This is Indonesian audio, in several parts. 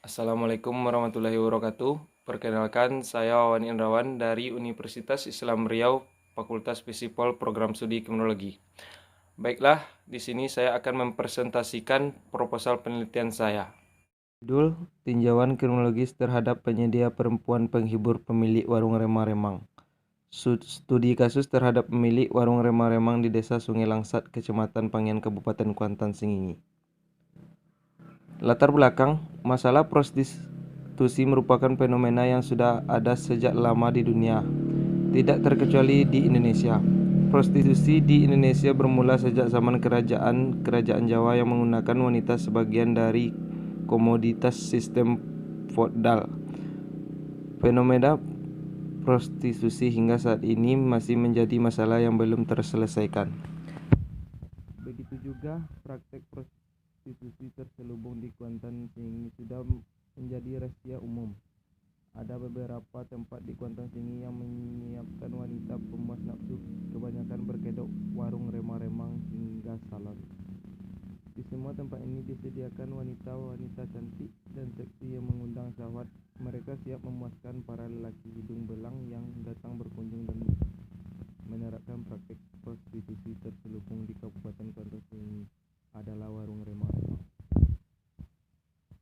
Assalamualaikum warahmatullahi wabarakatuh. Perkenalkan, saya Wawan Indrawan dari Universitas Islam Riau, Fakultas Fisipol Program Studi Kriminologi. Baiklah, di sini saya akan mempresentasikan proposal penelitian saya. Judul, Tinjauan Kriminologis terhadap penyedia perempuan penghibur pemilik warung remang-remang. Studi kasus terhadap pemilik warung remang-remang di Desa Sungai Langsat, Kecamatan Panggian, Kabupaten Kuantan, Sengingi. Latar belakang, masalah prostitusi merupakan fenomena yang sudah ada sejak lama di dunia, tidak terkecuali di Indonesia. Prostitusi di Indonesia bermula sejak zaman kerajaan Jawa yang menggunakan wanita sebagian dari komoditas sistem feodal. Fenomena prostitusi hingga saat ini masih menjadi masalah yang belum terselesaikan. Begitu juga praktek prostitusi terselubung di Kuantan Sengingi sudah menjadi rahasia umum. Ada beberapa tempat di Kuantan Sengingi yang menyiapkan wanita pemuas nafsu, kebanyakan berkedok, warung remang-remang hingga salon. Di semua tempat ini disediakan wanita-wanita cantik dan seksi yang mengundang syahwat. Mereka siap memuaskan para lelaki hidung belang yang datang berkunjung dan menerapkan praktek prostitusi terselubung di Kabupaten Kuantan Sengingi adalah warung remang-remang.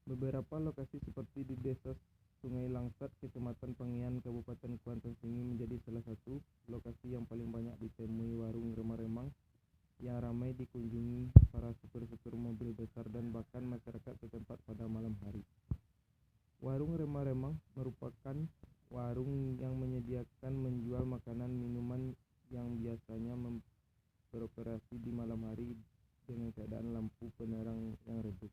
Beberapa lokasi seperti di Desa Sungai Langsat, Kecamatan Panggian, Kabupaten Kuantan Sengingi menjadi salah satu lokasi yang paling banyak ditemui warung remang-remang yang ramai dikunjungi para supir-supir mobil besar dan bahkan masyarakat setempat pada malam hari. Warung remang-remang merupakan warung yang menyediakan menjual makanan minuman yang biasanya beroperasi di malam hari dengan keadaan lampu penerang yang redup.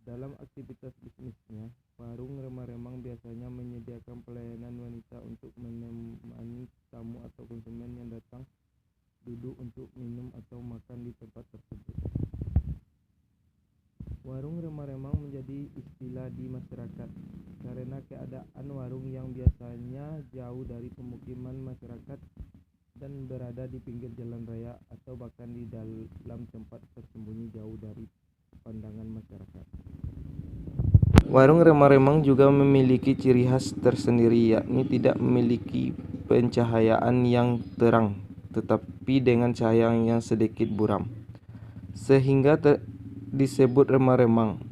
Dalam aktivitas bisnisnya, warung remang-remang biasanya menyediakan pelayanan wanita untuk menemani tamu atau konsumen yang datang duduk untuk minum atau makan di tempat tersebut. Warung remang-remang menjadi istilah di masyarakat karena keadaan warung yang biasanya jauh dari pemukiman masyarakat dan berada di pinggir jalan raya atau bahkan di dalam tempat tersembunyi jauh dari pandangan masyarakat. Warung remang-remang juga memiliki ciri khas tersendiri, yakni tidak memiliki pencahayaan yang terang, tetapi dengan cahaya yang sedikit buram, sehingga disebut remang-remang.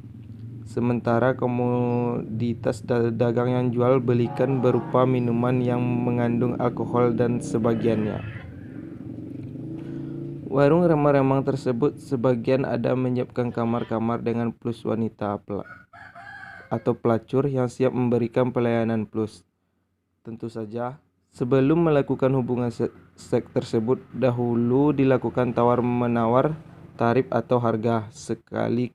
Sementara komoditas dagang yang jual belikan berupa minuman yang mengandung alkohol dan sebagiannya. Warung remang-remang tersebut sebagian ada menyiapkan kamar-kamar dengan plus wanita atau pelacur yang siap memberikan pelayanan plus. Tentu saja, sebelum melakukan hubungan seks tersebut, dahulu dilakukan tawar-menawar tarif atau harga sekali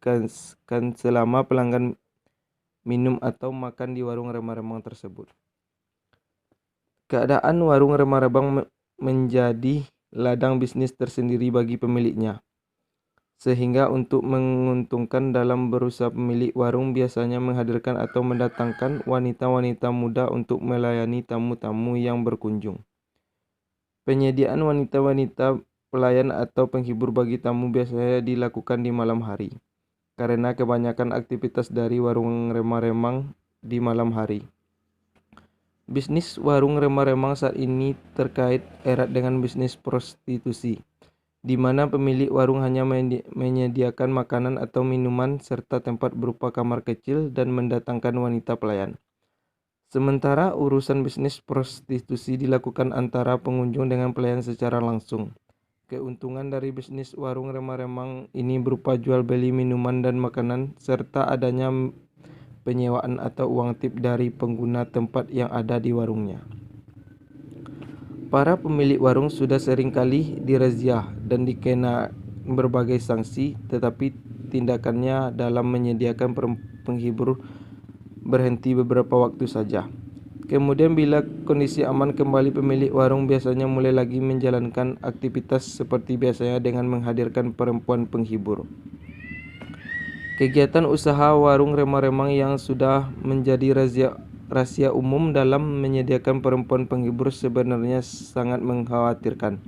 kan selama pelanggan minum atau makan di warung remang-remang tersebut. Keadaan warung remang-remang menjadi ladang bisnis tersendiri bagi pemiliknya. Sehingga untuk menguntungkan dalam berusaha, pemilik warung biasanya menghadirkan atau mendatangkan wanita-wanita muda untuk melayani tamu-tamu yang berkunjung. Penyediaan wanita-wanita pelayan atau penghibur bagi tamu biasanya dilakukan di malam hari, karena kebanyakan aktivitas dari warung remang-remang di malam hari. Bisnis warung remang-remang saat ini terkait erat dengan bisnis prostitusi, di mana pemilik warung hanya menyediakan makanan atau minuman serta tempat berupa kamar kecil dan mendatangkan wanita pelayan. Sementara urusan bisnis prostitusi dilakukan antara pengunjung dengan pelayan secara langsung. Keuntungan dari bisnis warung remang-remang ini berupa jual beli minuman dan makanan serta adanya penyewaan atau uang tip dari pengguna tempat yang ada di warungnya. Para pemilik warung sudah sering kali dirazia dan dikena berbagai sanksi, tetapi tindakannya dalam menyediakan penghibur berhenti beberapa waktu saja. Kemudian bila kondisi aman kembali, pemilik warung biasanya mulai lagi menjalankan aktivitas seperti biasanya dengan menghadirkan perempuan penghibur. Kegiatan usaha warung remang-remang yang sudah menjadi rahasia umum dalam menyediakan perempuan penghibur sebenarnya sangat mengkhawatirkan.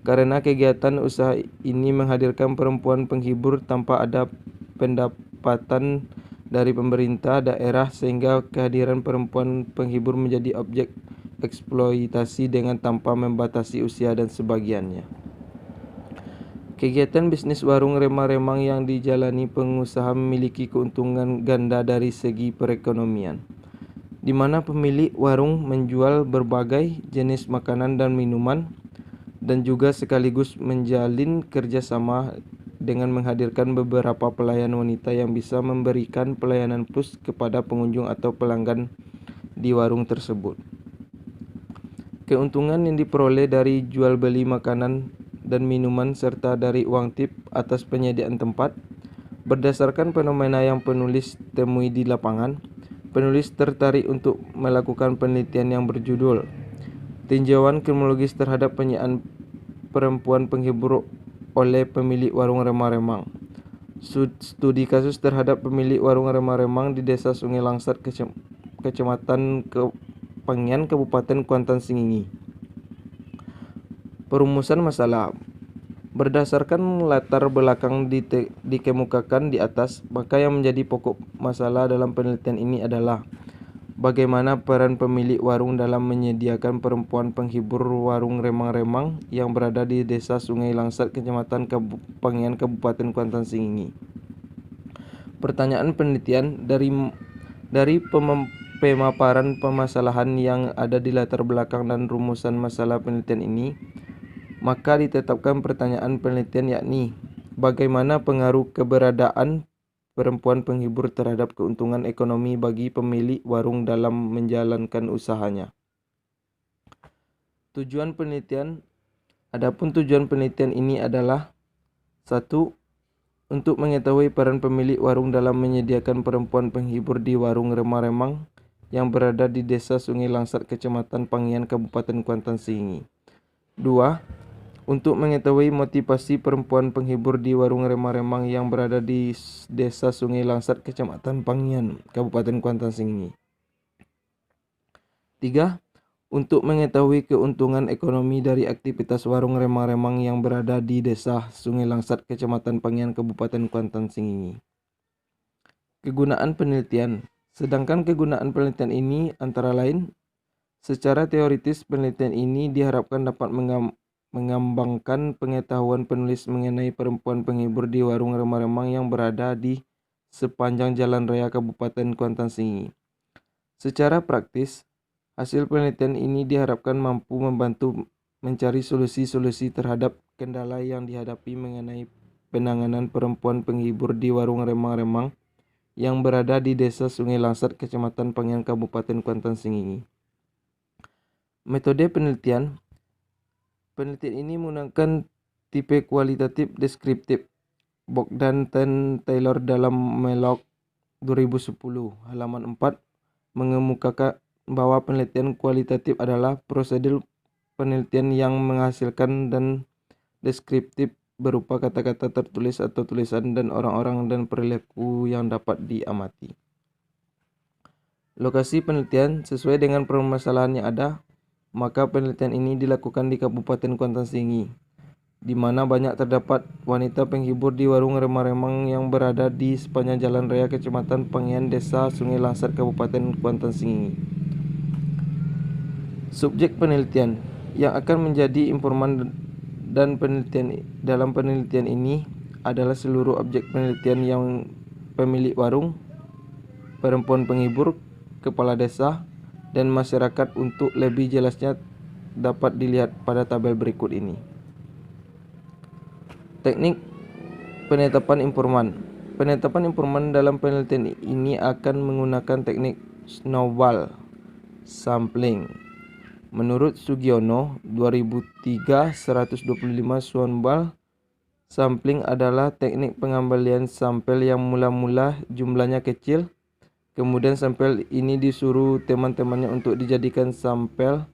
Karena kegiatan usaha ini menghadirkan perempuan penghibur tanpa ada pendapatan dari pemerintah daerah sehingga kehadiran perempuan penghibur menjadi objek eksploitasi dengan tanpa membatasi usia dan sebagiannya. Kegiatan bisnis warung remang-remang yang dijalani pengusaha memiliki keuntungan ganda dari segi perekonomian, di mana pemilik warung menjual berbagai jenis makanan dan minuman dan juga sekaligus menjalin kerjasama dengan menghadirkan beberapa pelayan wanita yang bisa memberikan pelayanan plus kepada pengunjung atau pelanggan di warung tersebut. Keuntungan yang diperoleh dari jual beli makanan dan minuman serta dari uang tip atas penyediaan tempat. Berdasarkan fenomena yang penulis temui di lapangan, penulis tertarik untuk melakukan penelitian yang berjudul Tinjauan Kriminologis terhadap Penyediaan Perempuan Penghibur oleh Pemilik Warung Remang-Remang. Studi kasus terhadap pemilik warung remang-remang di Desa Sungai Langsat, Kecamatan Pangian, Kabupaten Kuantan Sengingi. Perumusan masalah. Berdasarkan latar belakang dikemukakan di atas, maka yang menjadi pokok masalah dalam penelitian ini adalah bagaimana peran pemilik warung dalam menyediakan perempuan penghibur warung remang-remang yang berada di Desa Sungai Langsat, Kecamatan Pangian, Kabupaten Kuantan Sengingi. Pertanyaan penelitian dari pemaparan permasalahan yang ada di latar belakang dan rumusan masalah penelitian ini, maka ditetapkan pertanyaan penelitian, yakni bagaimana pengaruh keberadaan perempuan penghibur terhadap keuntungan ekonomi bagi pemilik warung dalam menjalankan usahanya. Tujuan penelitian. Adapun tujuan penelitian ini adalah 1. Untuk mengetahui peran pemilik warung dalam menyediakan perempuan penghibur di warung remang-remang yang berada di Desa Sungai Langsat, Kecamatan Pangian, Kabupaten Kuantan Sengingi. 2. Untuk mengetahui motivasi perempuan penghibur di warung remang-remang yang berada di Desa Sungai Langsat, Kecamatan Pangian, Kabupaten Kuantan Sengingi. 3. Untuk mengetahui keuntungan ekonomi dari aktivitas warung remang-remang yang berada di Desa Sungai Langsat, Kecamatan Pangian, Kabupaten Kuantan Sengingi. Kegunaan penelitian. Sedangkan kegunaan penelitian ini antara lain, secara teoritis penelitian ini diharapkan dapat mengembangkan pengetahuan penulis mengenai perempuan penghibur di warung remang-remang yang berada di sepanjang jalan raya Kabupaten Kuantan Sengingi. Secara praktis, hasil penelitian ini diharapkan mampu membantu mencari solusi-solusi terhadap kendala yang dihadapi mengenai penanganan perempuan penghibur di warung remang-remang yang berada di Desa Sungai Langsat, Kecamatan Pangian, Kabupaten Kuantan Sengingi. Metode penelitian. Penelitian ini menggunakan tipe kualitatif deskriptif. Bogdan dan Taylor dalam Mellog 2010 halaman 4 mengemukakan bahwa penelitian kualitatif adalah prosedur penelitian yang menghasilkan dan deskriptif berupa kata-kata tertulis atau tulisan dan orang-orang dan perilaku yang dapat diamati. Lokasi penelitian sesuai dengan permasalahan yang ada. Maka penelitian ini dilakukan di Kabupaten Kuantan Sengingi, di mana banyak terdapat wanita penghibur di warung remang-remang yang berada di sepanjang jalan raya Kecamatan Pangian, Desa Sungai Langsat, Kabupaten Kuantan Sengingi. Subjek penelitian yang akan menjadi informan dan penelitian dalam penelitian ini adalah seluruh objek penelitian yang pemilik warung, perempuan penghibur, kepala desa, dan masyarakat. Untuk lebih jelasnya dapat dilihat pada tabel berikut ini. Teknik penetapan informan. Penetapan informan dalam penelitian ini akan menggunakan teknik snowball sampling. Menurut Sugiono 2003 125, snowball sampling adalah teknik pengembalian sampel yang mula-mula jumlahnya kecil. Kemudian sampel ini disuruh teman-temannya untuk dijadikan sampel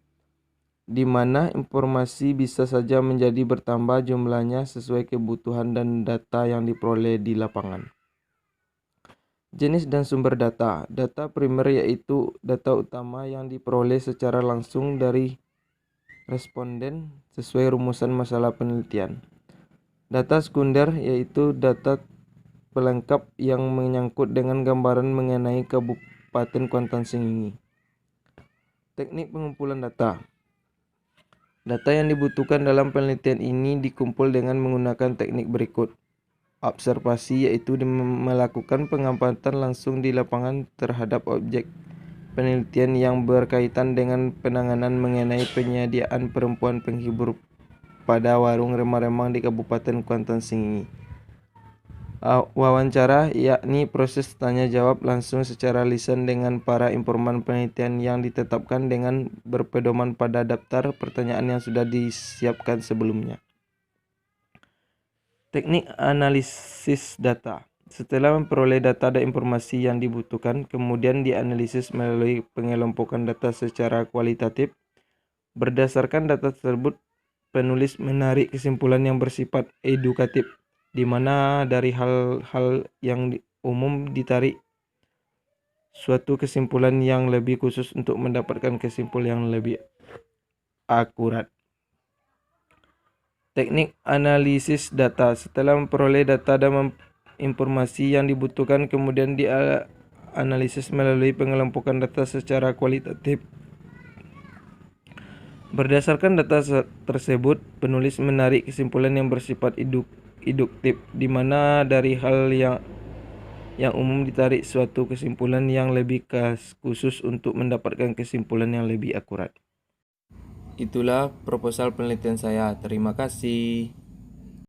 di mana informasi bisa saja menjadi bertambah jumlahnya sesuai kebutuhan dan data yang diperoleh di lapangan. Jenis dan sumber data. Data primer yaitu data utama yang diperoleh secara langsung dari responden sesuai rumusan masalah penelitian. Data sekunder yaitu data pelengkap yang menyangkut dengan gambaran mengenai Kabupaten Kuantan Sengingi. Teknik pengumpulan data. Data yang dibutuhkan dalam penelitian ini dikumpul dengan menggunakan teknik berikut. Observasi, yaitu melakukan pengamatan langsung di lapangan terhadap objek penelitian yang berkaitan dengan penanganan mengenai penyediaan perempuan penghibur pada warung remang-remang di Kabupaten Kuantan Sengingi. Wawancara, yakni proses tanya jawab langsung secara lisan dengan para informan penelitian yang ditetapkan dengan berpedoman pada daftar pertanyaan yang sudah disiapkan sebelumnya. Teknik analisis data. Setelah memperoleh data dan informasi yang dibutuhkan, kemudian dianalisis melalui pengelompokan data secara kualitatif. Berdasarkan data tersebut, penulis menarik kesimpulan yang bersifat edukatif, di mana dari hal-hal yang umum ditarik suatu kesimpulan yang lebih khusus untuk mendapatkan kesimpulan yang lebih akurat. Teknik analisis data. Setelah memperoleh data dan informasi yang dibutuhkan, kemudian dianalisis melalui pengelompokan data secara kualitatif. Berdasarkan data tersebut, penulis menarik kesimpulan yang bersifat induktif, di mana dari hal yang umum ditarik suatu kesimpulan yang lebih khusus untuk mendapatkan kesimpulan yang lebih akurat. Itulah proposal penelitian saya. Terima kasih.